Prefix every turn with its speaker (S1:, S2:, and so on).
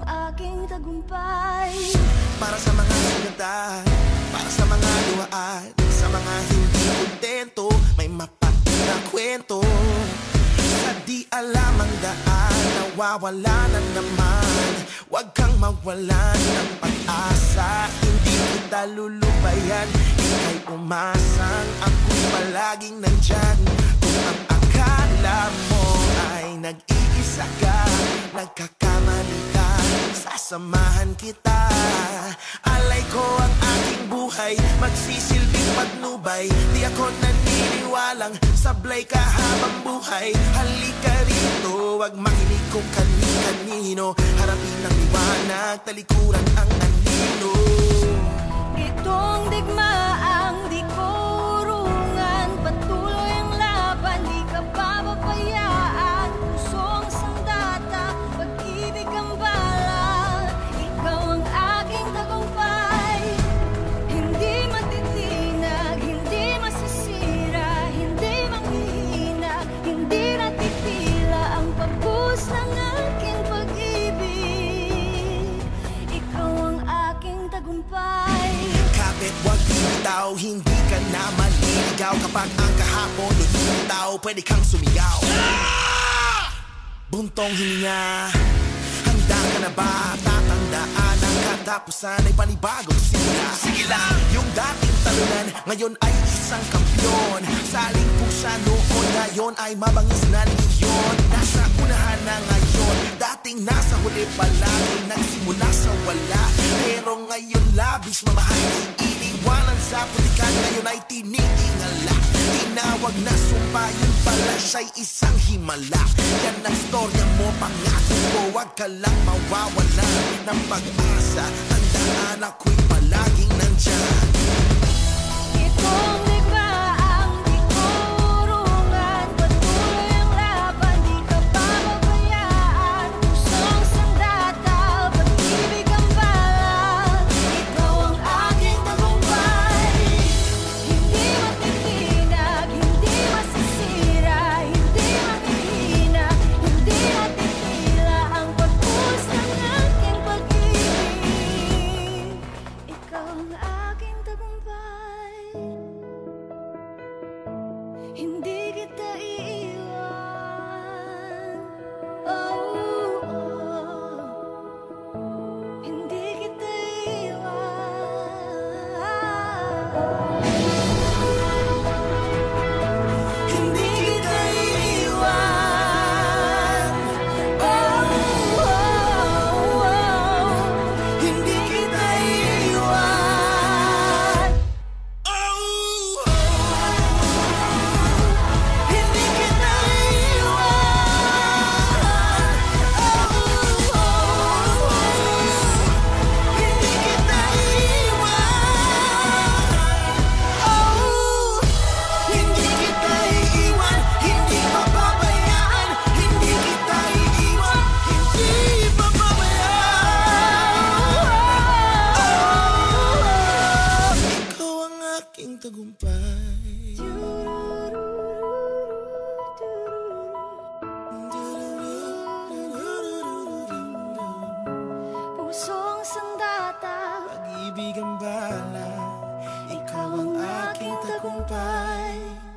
S1: aking tagumpay.
S2: Para sa mga sugatan, para sa mga luhaan, sa mga hindi kontento, may mapating na kwento. Sa di alam ang daan, nawawala na naman. Huwag kang mawalan ng pag-asa, hindi kita lulubayan. Ika'y umasang, ako'y palaging nandyan. Kung ang akala mo ay nag-iisa ka, nagkakamali ka, sasamahan kita. Alay ko ang aking buhay, magsisilbing patnubay. Di ako naniniwalang sablay ka habang buhay. Halika rito, wag makinig kung kani-kanino. Harapin ang liwanag, talikuran ang anino.
S1: Itong digmaang di ko urungan, patuloy ang laban, di ka papabayaan. Pusong sandata, pag-ibig ang bala, ikaw ang aking tagumpay. Hindi matitinag, hindi masisira, hindi manghihina, hindi natitila ang pagbuhos ng aking pag-ibig. Ikaw ang aking tagumpay.
S2: Kapit wag bitaw, hindi ka na maliligaw. Kapag ang kahapon lumitaw, pwede kang sumigaw. Buntong hininga, handa ka na ba? Tatandaan ang katapusan ay panibagong simula. Sige lang, yung dating talunan ngayon ay isang kampyon. Saling pusa noon, ngayon ay mabangis na leyon. Nasa unahan na ngayon, dating nasa huli palagi, nagsimula sa wala. Pero ngayon labis mamahal, iniwanan sa putikan, ngayon ay tinitingala. Tinawag na sumpa, yun pala siya'y isang himala. Yan ang storya mo, pangako ko, wag ka lang mawawala ng pag-asa. Tandaan ako'y palaging nandyan.
S1: Itong digmaang di ko urungan, patuloy ang laban, di ka papabayaan. Pusong sandata, pag-ibig ang bala, ikaw ang aking tagumpay. Hindi matitinag, hindi masisira, hindi manghihina, hindi natitila ang pagbuhos ng aking pag-ibig. Ikaw ang aking tagumpay. Hindi kita iiwan. Oh, oh. Hindi kita iiwan. Hindi kita iiwan. Oh, oh, oh. Hindi kita iiwan.
S2: Oh!
S1: Hindi kita iiwan. Oh, oh, oh. Hindi kita iiwan. Oh,
S2: Hindi kita iiwan, hindi papabayaan. Hindi kita iiwan, hindi papabayaan. Ikaw ang aking tagumpay.
S1: pusong sandata,
S2: Pag-ibig ang bala, ikaw
S1: ikaw
S2: ang
S1: ang
S2: aking
S1: aking
S2: tagumpay.
S1: tagumpay.